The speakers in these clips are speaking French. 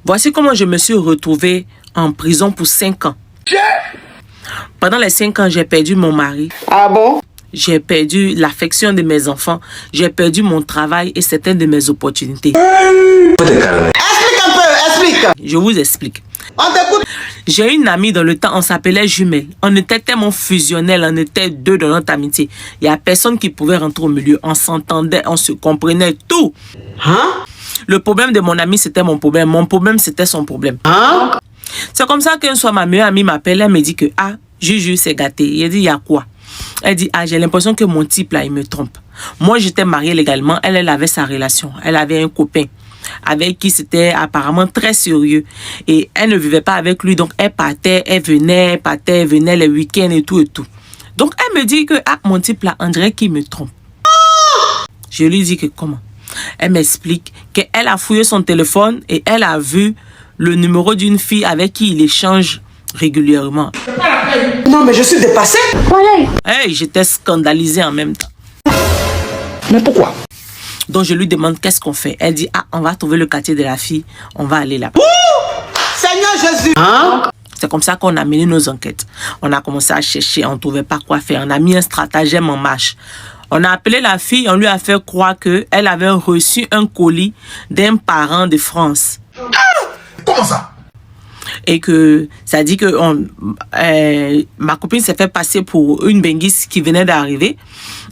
Voici comment je me suis retrouvée en prison pour 5 ans. Pendant les 5 ans, j'ai perdu mon mari. Ah bon? J'ai perdu l'affection de mes enfants. J'ai perdu mon travail et certaines de mes opportunités. Explique un peu, explique. Je vous explique. On t'écoute. J'ai une amie dans le temps, on s'appelait jumelle. On était tellement fusionnels, on était deux dans notre amitié. Il n'y a personne qui pouvait rentrer au milieu. On s'entendait, on se comprenait, tout. Hein? Le problème de mon ami, c'était mon problème. Mon problème, c'était son problème. Hein? C'est comme ça qu'un soir, ma meilleure amie m'appelle, elle me dit que, ah, Juju s'est gâté. Il dit, il y a quoi? Elle dit, ah, j'ai l'impression que mon type, là, il me trompe. Moi, j'étais mariée légalement. Elle avait sa relation. Elle avait un copain avec qui c'était apparemment très sérieux. Et elle ne vivait pas avec lui. Donc, elle partait, elle venait les week-ends et tout et tout. Donc, elle me dit que, ah, mon type, là, on dirait qu'il me trompe. Je lui dis que comment? Elle m'explique qu'elle a fouillé son téléphone et elle a vu le numéro d'une fille avec qui il échange régulièrement. Non, mais je suis dépassée. Hey, j'étais scandalisée en même temps. Mais pourquoi? Donc je lui demande qu'est-ce qu'on fait. Elle dit, ah, on va trouver le quartier de la fille, on va aller là. Seigneur Jésus. Hein? C'est comme ça qu'on a mené nos enquêtes. On a commencé à chercher, on ne trouvait pas quoi faire. On a mis un stratagème en marche. On a appelé la fille, on lui a fait croire qu'elle avait reçu un colis d'un parent de France. Comment ça? Et que ça dit que ma copine s'est fait passer pour une benguisse qui venait d'arriver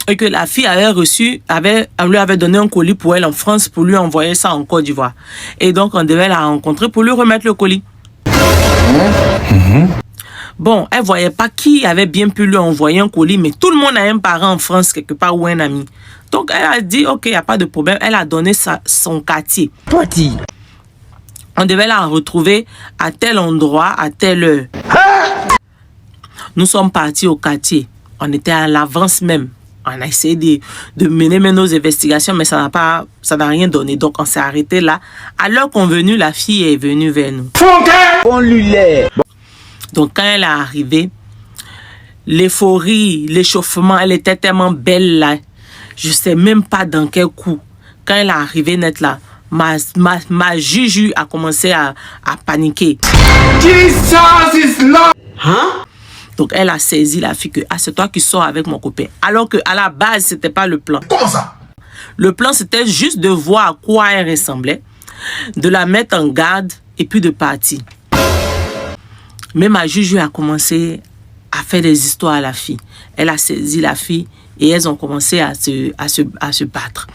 et que la fille avait reçu, on lui avait donné un colis pour elle en France pour lui envoyer ça en Côte d'Ivoire. Et donc on devait la rencontrer pour lui remettre le colis. Bon, elle voyait pas qui avait bien pu lui envoyer un colis, mais tout le monde a un parent en France quelque part ou un ami. Donc elle a dit, ok, il n'y a pas de problème. Elle a donné son quartier. On devait la retrouver à tel endroit, à telle heure. Nous sommes partis au quartier. On était à l'avance même. On a essayé de mener nos investigations, mais ça n'a rien donné. Donc, on s'est arrêté là. À l'heure convenue, la fille est venue vers nous. On lui lève. Donc, quand elle est arrivée, l'euphorie, l'échauffement, elle était tellement belle là. Je ne sais même pas dans quel coup. Quand elle est arrivée net là, ma Juju a commencé à paniquer. Jesus is Lord. Hein? Donc, elle a saisi la fille que, ah, c'est toi qui sors avec mon copain. Alors qu'à la base, ce n'était pas le plan. Comment ça? Le plan, c'était juste de voir à quoi elle ressemblait, de la mettre en garde et puis de partir. Mais ma Juju a commencé à faire des histoires à la fille. Elle a saisi la fille et elles ont commencé à se battre.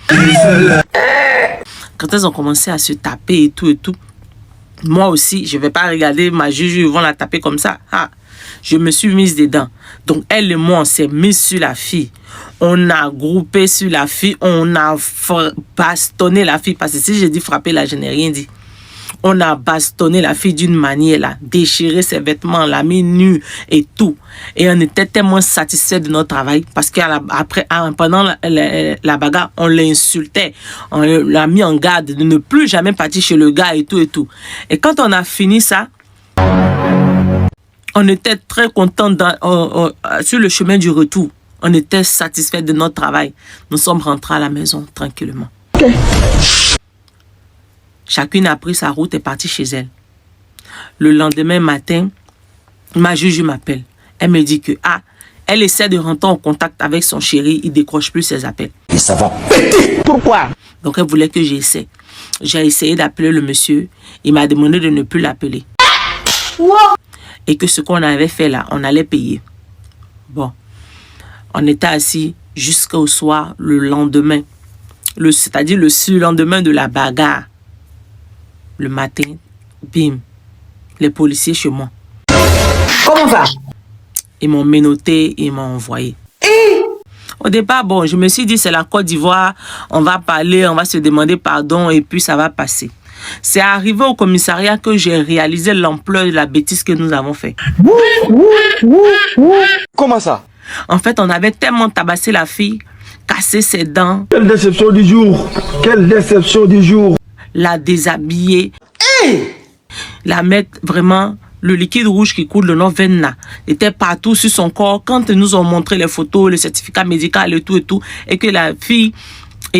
Quand elles ont commencé à se taper et tout, moi aussi, je ne vais pas regarder ma Juju, ils vont la taper comme ça. Ah, je me suis mise dedans. Donc, elle et moi, on s'est mis sur la fille. On a groupé sur la fille, on a bastonné la fille. Parce que si j'ai dit frapper là, je n'ai rien dit. On a bastonné la fille d'une manière là, déchiré ses vêtements, l'a mis nue et tout. Et on était tellement satisfaits de notre travail parce qu'après, pendant la bagarre, on l'insultait. On l'a mis en garde de ne plus jamais partir chez le gars et tout. Et quand on a fini ça, on était très contents sur le chemin du retour. On était satisfaits de notre travail. Nous sommes rentrés à la maison tranquillement. Okay. Chacune a pris sa route et est partie chez elle. Le lendemain matin, ma Juju m'appelle. Elle me dit que, ah, elle essaie de rentrer en contact avec son chéri, il décroche plus ses appels. Et ça va péter. Pourquoi? Donc elle voulait que j'essaie. J'ai essayé d'appeler le monsieur. Il m'a demandé de ne plus l'appeler. Et que ce qu'on avait fait là, on allait payer. Bon. On était assis jusqu'au soir, le lendemain. C'est-à-dire le surlendemain de la bagarre. Le matin, bim, les policiers chez moi. Comment ça? Ils m'ont menotté, ils m'ont envoyé. Au départ, bon, je me suis dit, c'est la Côte d'Ivoire, on va parler, on va se demander pardon et puis ça va passer. C'est arrivé au commissariat que j'ai réalisé l'ampleur de la bêtise que nous avons fait. Comment ça? En fait, on avait tellement tabassé la fille, cassé ses dents. Quelle déception du jour! Quelle déception du jour! La déshabiller, la mettre vraiment, le liquide rouge qui coule de nos veines là, était partout sur son corps. Quand ils nous ont montré les photos, le certificat médical et tout, et que la fille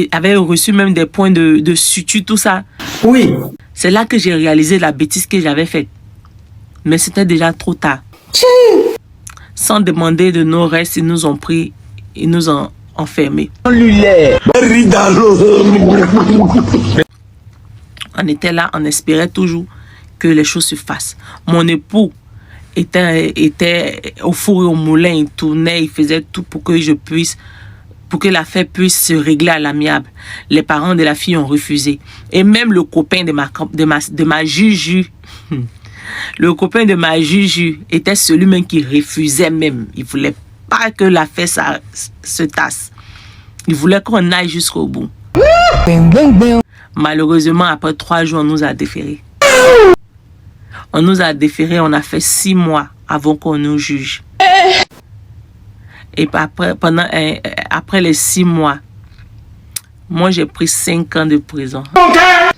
avait reçu même des points de suture, tout ça. Oui. C'est là que j'ai réalisé la bêtise que j'avais faite. Mais c'était déjà trop tard. Sans demander de nos restes, ils nous ont pris, ils nous ont enfermés. On était là, on espérait toujours que les choses se fassent. Mon époux était au four et au moulin, il tournait, il faisait tout pour que pour que l'affaire puisse se régler à l'amiable. Les parents de la fille ont refusé. Et même le copain de ma Juju, le copain de ma Juju était celui même qui refusait même. Il ne voulait pas que l'affaire se tasse. Il voulait qu'on aille jusqu'au bout. Malheureusement, après 3 jours, on nous a déférés. On nous a déférés, on a fait 6 mois avant qu'on nous juge. Et après les 6 mois, moi j'ai pris 5 ans de prison.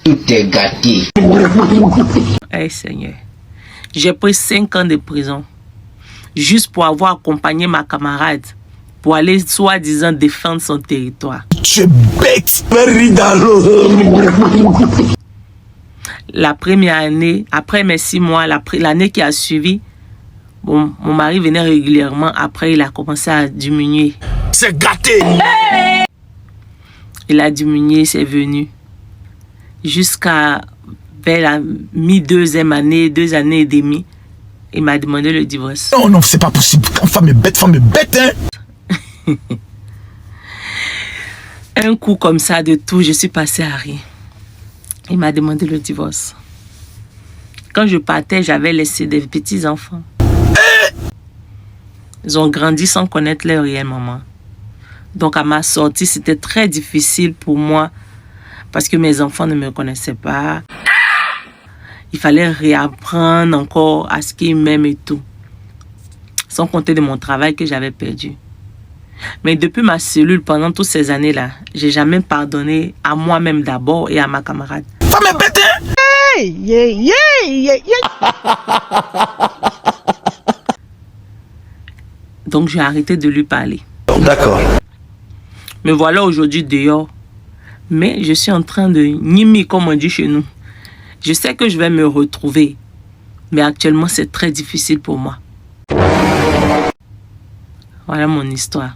Tout est gâté. Eh Seigneur. J'ai pris 5 ans de prison. Juste pour avoir accompagné ma camarade. Pour aller soi-disant défendre son territoire. Tu es bête. La première année, après mes 6 mois, l'année qui a suivi, bon, mon mari venait régulièrement. Après, il a commencé à diminuer. C'est gâté. Il a diminué, c'est venu. Jusqu'à vers la mi-2e année, 2 années et demie, il m'a demandé le divorce. Non, non, c'est pas possible. Femme est bête, hein. Un coup comme ça de tout, je suis passée à rien. Il m'a demandé le divorce. Quand je partais, j'avais laissé des petits-enfants. Ils ont grandi sans connaître leur réelle maman. Donc à ma sortie, c'était très difficile pour moi parce que mes enfants ne me connaissaient pas. Il fallait réapprendre encore à ce qu'ils m'aiment et tout. Sans compter de mon travail que j'avais perdu. Mais depuis ma cellule, pendant toutes ces années-là, j'ai jamais pardonné à moi-même d'abord et à ma camarade. Femme est bête, hein? Donc j'ai arrêté de lui parler. D'accord. Me voilà aujourd'hui dehors. Mais je suis en train de nimi, comme on dit chez nous. Je sais que je vais me retrouver. Mais actuellement, c'est très difficile pour moi. Voilà mon histoire.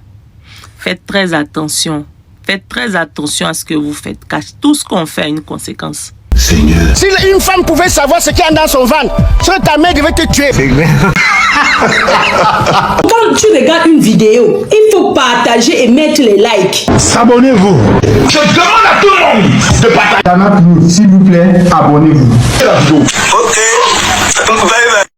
Faites très attention. Faites très attention à ce que vous faites. Car tout ce qu'on fait a une conséquence. Seigneur. Si une femme pouvait savoir ce qu'il y a dans son ventre, ta mère devait te tuer. Quand tu regardes une vidéo, il faut partager et mettre les likes. Abonnez-vous. Je demande à tout le monde de partager. S'il vous plaît, abonnez-vous. Ok.